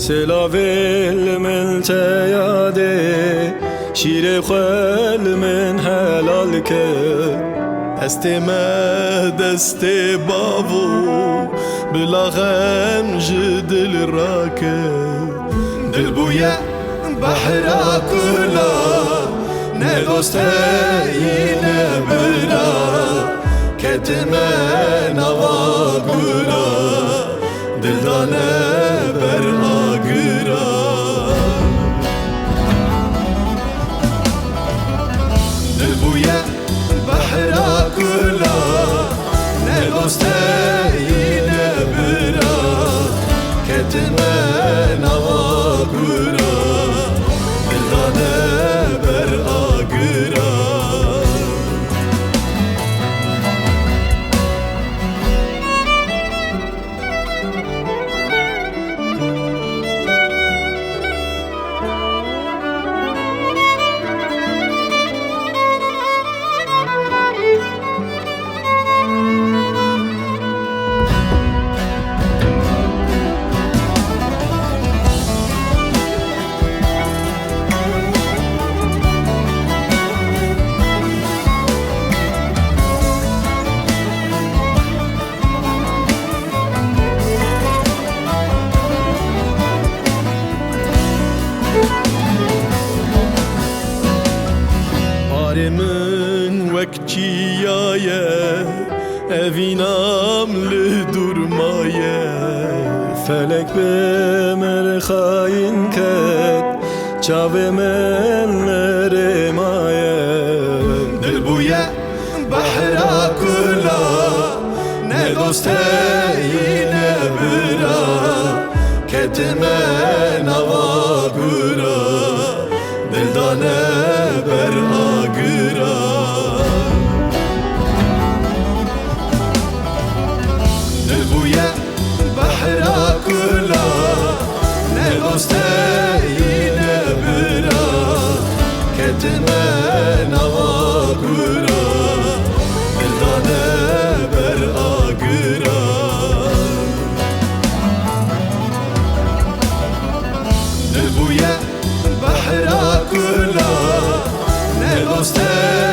سلاویل من تیاده شیر خوال من حلال که است ما دست بابو بلاغم جدل راکه دل بویا بحرا کلا ندوستی نبرا کتمه نوا گرا دل دانه بر آگرا دل بویا بحرا کلا ندوستی نبرا کتمه نوا گرا دل دانه بر آگرا من وکچیایه اوینام لدرمایه فلک به مر خاین کد چاو من مرمایه دل بویا بحرا کلا ندوستی نبرا کتمه نوا گرا دل دانه بر آگرا دل بویا بحرا کلا ندوستی نبرا کتمه نوا گرا دل دانه بر آگرا دل بویا بحرا کلا ندوستی